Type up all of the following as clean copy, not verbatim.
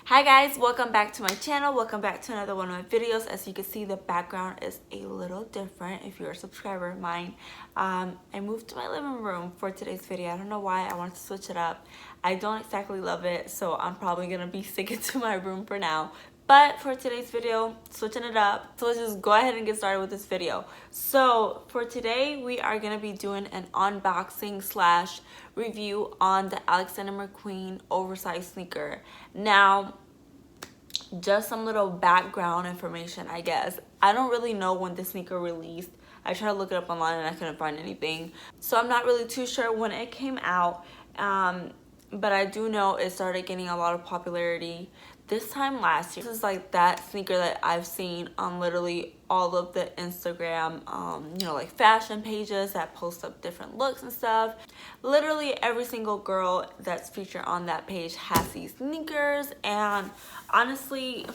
Hi guys, welcome back to my channel. Welcome back to another one of my videos. As you can see, the background is a little different if you're a subscriber of mine. I moved to my living room for today's video. I don't know why. I wanted to switch it up. I don't exactly love it, so I'm probably gonna be sticking to my room for now. But for today's video, switching it up. So let's just go ahead and get started with this video. So for today, we are gonna be doing an unboxing slash review on the Alexander McQueen oversized sneaker. Now, just some little background information, I guess. I don't really know when the sneaker released. I tried to look it up online and I couldn't find anything. So I'm not really too sure when it came out. But I do know it started getting a lot of popularity this time last year. This is like that sneaker that I've seen on literally all of the Instagram, like fashion pages that post up different looks and stuff. Literally every single girl that's featured on that page has these sneakers. And honestly,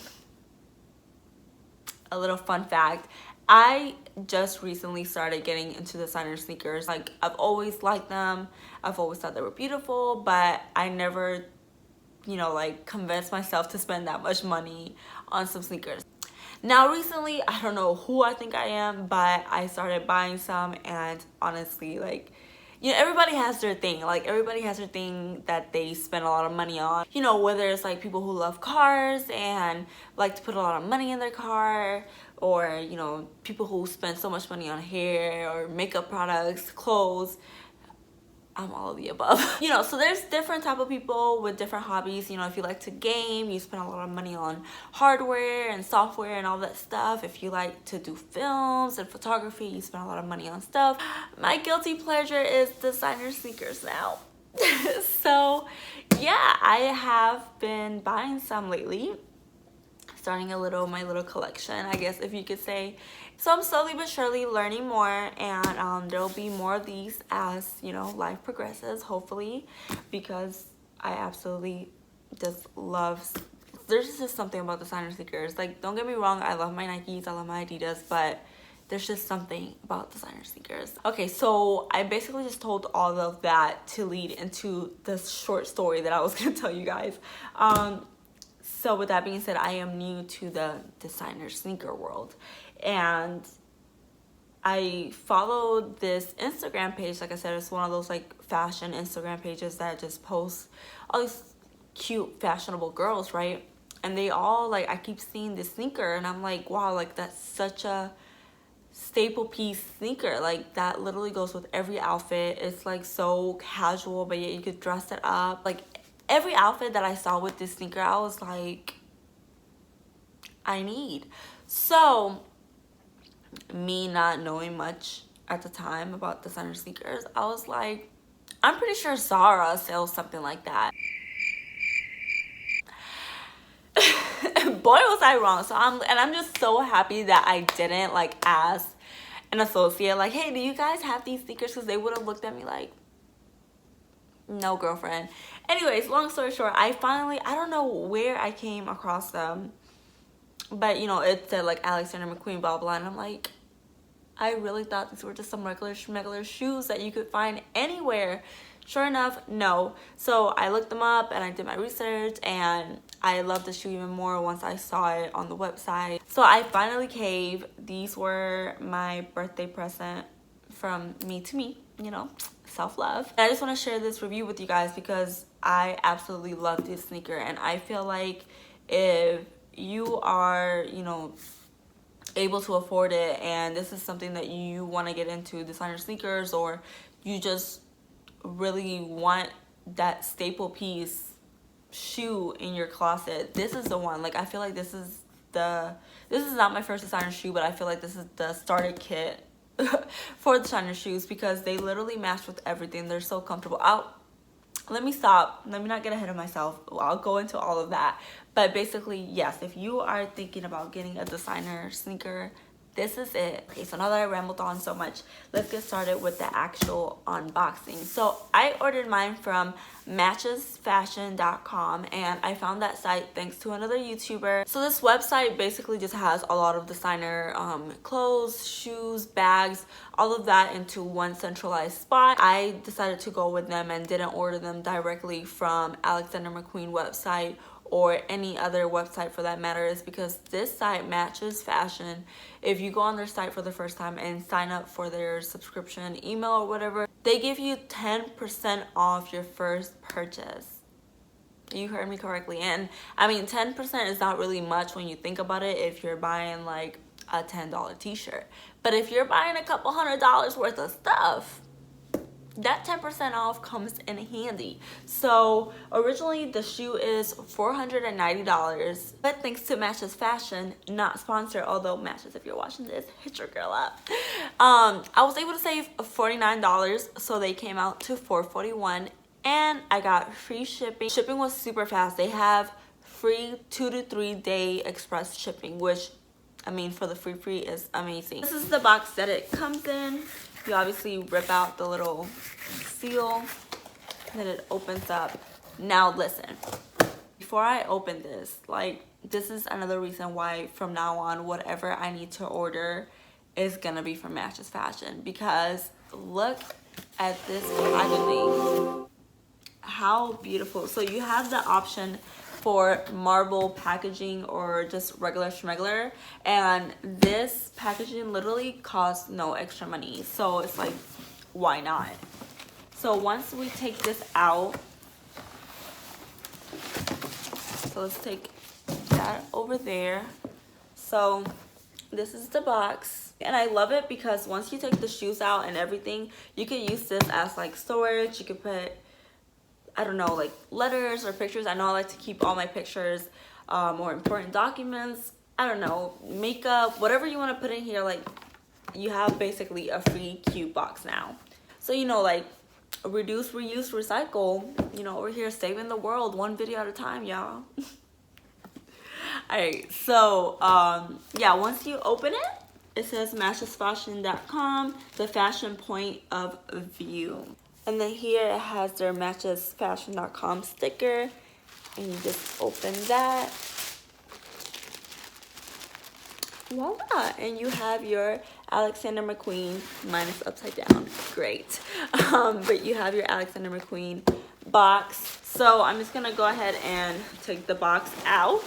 a little fun fact, I just recently started getting into designer sneakers. Like, I've always liked them. I've always thought they were beautiful, but I never, convinced myself to spend that much money on some sneakers. Now, recently, I don't know who I think I am, but I started buying some, and honestly, everybody has their thing. Like, everybody has their thing that they spend a lot of money on. Whether it's like people who love cars and like to put a lot of money in their car, or, people who spend so much money on hair or makeup products, clothes. I'm all of the above. So there's different type of people with different hobbies. If you like to game, you spend a lot of money on hardware and software and all that stuff. If you like to do films and photography, you spend a lot of money on stuff. My guilty pleasure is designer sneakers now. So yeah, I have been buying some lately. Starting my little collection, I guess, if you could say. So I'm slowly but surely learning more, and there'll be more of these as life progresses, hopefully, because I absolutely just love. There's just something about designer sneakers. Like, don't get me wrong, I love my Nikes, I love my Adidas, but there's just something about designer sneakers. Okay, so I basically just told all of that to lead into this short story that I was gonna tell you guys. So with that being said, I am new to the designer sneaker world, and I followed this Instagram page. Like I said, it's one of those like fashion Instagram pages that just posts all these cute fashionable girls, right? And they all, like, I keep seeing this sneaker and I'm like, wow, like, that's such a staple piece sneaker. Like, that literally goes with every outfit. It's like so casual, but yet you could dress it up. Like, every outfit that I saw with this sneaker, I was like, I need. So, me not knowing much at the time about designer sneakers, I was like, I'm pretty sure Zara sells something like that. Boy, was I wrong. So I'm just so happy that I didn't ask an associate, like, hey, do you guys have these sneakers? Because they would have looked at me like, no, girlfriend. Anyways, long story short, I don't know where I came across them, but it said like Alexander McQueen, blah blah, and I'm like, I really thought these were just some regular shoes that you could find anywhere. Sure enough, no. So I looked them up and I did my research, and I loved the shoe even more once I saw it on the website. So I finally caved. These were my birthday present from me to me, self-love. I just want to share this review with you guys because I absolutely love this sneaker, and I feel like if you are, able to afford it and this is something that you want to get into, designer sneakers, or you just really want that staple piece shoe in your closet, this is the one. Like, I feel like this is not my first designer shoe, but I feel like this is the starter kit for designer shoes because they literally match with everything. They're so comfortable. Let me stop. Let me not get ahead of myself. I'll go into all of that. But basically, yes, if you are thinking about getting a designer sneaker, this is it. Okay, so now that I rambled on so much, let's get started with the actual unboxing. So I ordered mine from matchesfashion.com and I found that site thanks to another YouTuber. So this website basically just has a lot of designer clothes, shoes, bags, all of that into one centralized spot. I decided to go with them and didn't order them directly from Alexander McQueen website or any other website for that matter, is because this site, Matches Fashion, if you go on their site for the first time and sign up for their subscription email or whatever, they give you 10% off your first purchase. You heard me correctly. And I mean, 10% is not really much when you think about it if you're buying like a $10 t-shirt. But if you're buying a couple $100 worth of stuff, that 10% off comes in handy. So originally the shoe is $490, but thanks to Matches Fashion, not sponsored, although Matches, if you're watching this, hit your girl up. I was able to save $49, so they came out to $441, and I got free shipping. Shipping was super fast. They have free 2 to 3 day express shipping, which, I mean, for the free is amazing. This is the box that it comes in. You obviously rip out the little seal, and then it opens up. Now listen, before I open this, like, this is another reason why from now on, whatever I need to order is gonna be from Matches Fashion, because look at this packaging. How beautiful. So you have the option for marble packaging or just regular schmegular, and this packaging literally costs no extra money, so it's like, why not? So once we take this out, so let's take that over there. So this is the box, and I love it because once you take the shoes out and everything, you can use this as like storage. You could put, I don't know, like letters or pictures. I know I like to keep all my pictures, or important documents, I don't know, makeup, whatever you want to put in here. Like, you have basically a free cute box now. So, you know, like, reduce, reuse, recycle, you know, we're here saving the world one video at a time, y'all. Alright, so yeah, once you open it, it says matchesfashion.com, the fashion point of view. And then here it has their matchesfashion.com sticker, and you just open that. Voila, and you have your Alexander McQueen. Mine is upside down, great. But you have your Alexander McQueen box. So I'm just gonna go ahead and take the box out.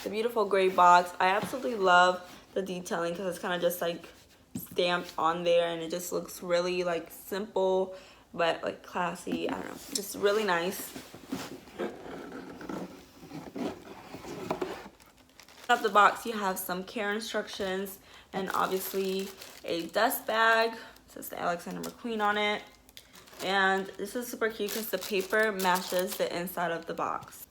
The beautiful gray box. I absolutely love the detailing because it's kind of just like stamped on there, and it just looks really like simple but like classy. I don't know, just really nice. Of the box, you have some care instructions and obviously a dust bag. It says the Alexander McQueen on it, and this is super cute because the paper matches the inside of the box.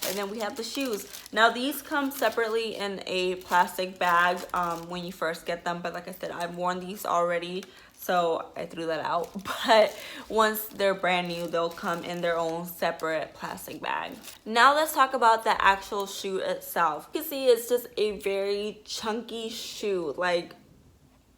And then we have the shoes. Now these come separately in a plastic bag when you first get them, but like I said, I've worn these already, so I threw that out. But once they're brand new, they'll come in their own separate plastic bag. Now let's talk about the actual shoe itself. You can see it's just a very chunky shoe. Like,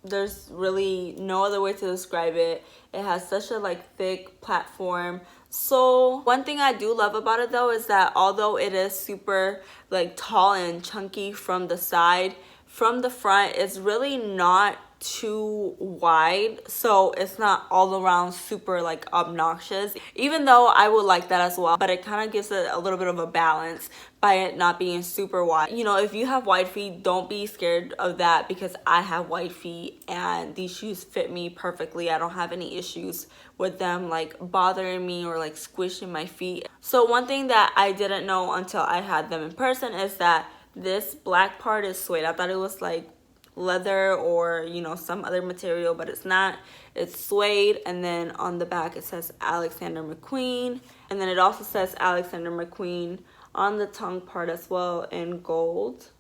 there's really no other way to describe it. It has such a like thick platform. So one thing I do love about it though is that although it is super like tall and chunky from the side, from the front it's really not too wide, so it's not all around super like obnoxious, even though I would like that as well, but it kind of gives it a little bit of a balance by it not being super wide. You know, if you have wide feet, don't be scared of that, because I have wide feet and these shoes fit me perfectly. I don't have any issues with them like bothering me or like squishing my feet. So one thing that I didn't know until I had them in person is that this black part is suede. I thought it was like leather or, you know, some other material, but it's not. It's suede. And then on the back it says Alexander McQueen, and then it also says Alexander McQueen on the tongue part as well in gold.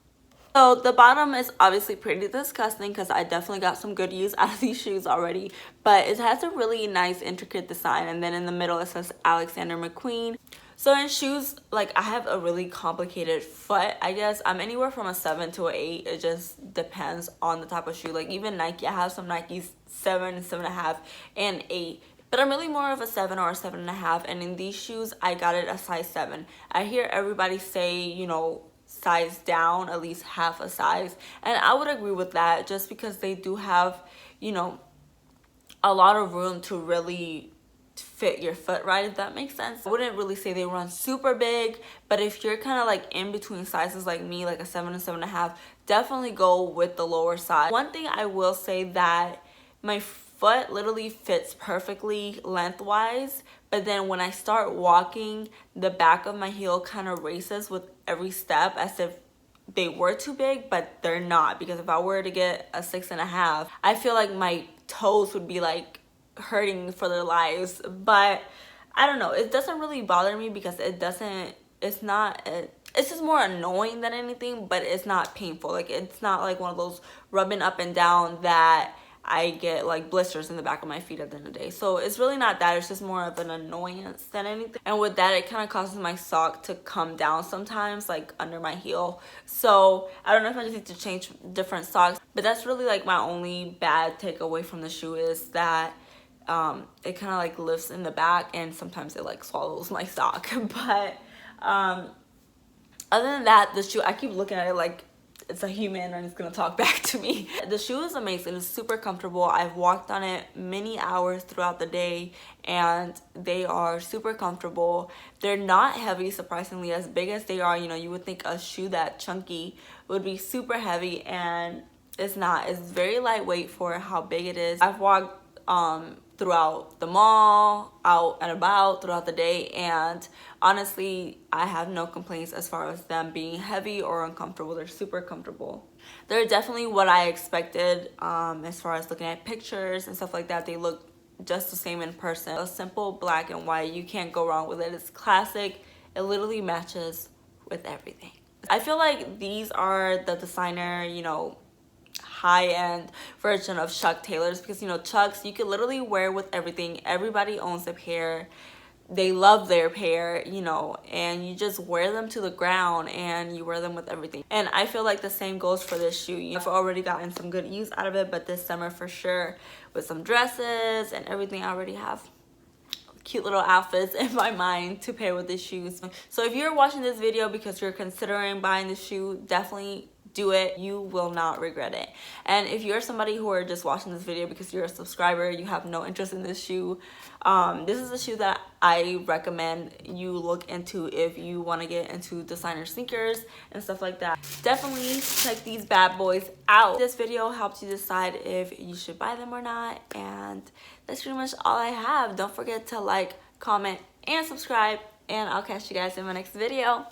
So the bottom is obviously pretty disgusting because I definitely got some good use out of these shoes already, but it has a really nice intricate design, and then in the middle it says Alexander McQueen. So in shoes, like, I have a really complicated foot, I guess. I'm anywhere from a 7 to an 8. It just depends on the type of shoe. Like, even Nike, I have some Nikes 7, 7.5, and 8. But I'm really more of a 7 or a 7.5. And in these shoes, I got it a size 7. I hear everybody say, you know, size down at least half a size. And I would agree with that, just because they do have, you know, a lot of room to really fit your foot right, if that makes sense. I wouldn't really say they run super big, but if you're kind of like in between sizes like me, like a 7 and 7.5, definitely go with the lower size. One thing I will say, that my foot literally fits perfectly lengthwise, but then when I start walking, the back of my heel kind of races with every step as if they were too big, but they're not. Because if I were to get a 6.5, I feel like my toes would be like hurting for their lives. But I don't know, it doesn't really bother me because it's just more annoying than anything, but it's not painful. Like, it's not like one of those rubbing up and down that I get like blisters in the back of my feet at the end of the day. So it's really not that. It's just more of an annoyance than anything. And with that, it kind of causes my sock to come down sometimes, like under my heel. So I don't know if I just need to change different socks. But that's really like my only bad takeaway from the shoe, is that it kind of like lifts in the back, and sometimes it like swallows my sock. But other than that, the shoe, I keep looking at it like it's a human and it's gonna talk back to me. The shoe is amazing. It's super comfortable. I've walked on it many hours throughout the day, and they are super comfortable. They're not heavy, surprisingly. As big as they are, you know, you would think a shoe that chunky would be super heavy, and it's not. It's very lightweight for how big it is. I've walked throughout the mall, out and about throughout the day, and honestly, I have no complaints as far as them being heavy or uncomfortable. They're super comfortable. They're definitely what I expected as far as looking at pictures and stuff like that. They look just the same in person. A simple black and white, you can't go wrong with it. It's classic. It literally matches with everything. I feel like these are the designer, you know, high-end version of Chuck Taylors, because, you know, Chucks you could literally wear with everything. Everybody owns a pair. They love their pair, you know, and you just wear them to the ground and you wear them with everything. And I feel like the same goes for this shoe. I've already gotten some good use out of it, but this summer for sure, with some dresses and everything, I already have cute little outfits in my mind to pair with the shoes. So if you're watching this video because you're considering buying the shoe, definitely do it. You will not regret it. And if you're somebody who are just watching this video because you're a subscriber, you have no interest in this shoe, this is a shoe that I recommend you look into if you want to get into designer sneakers and stuff like that. Definitely check these bad boys out. This video helps you decide if you should buy them or not, and that's pretty much all I have. Don't forget to like, comment, and subscribe, and I'll catch you guys in my next video.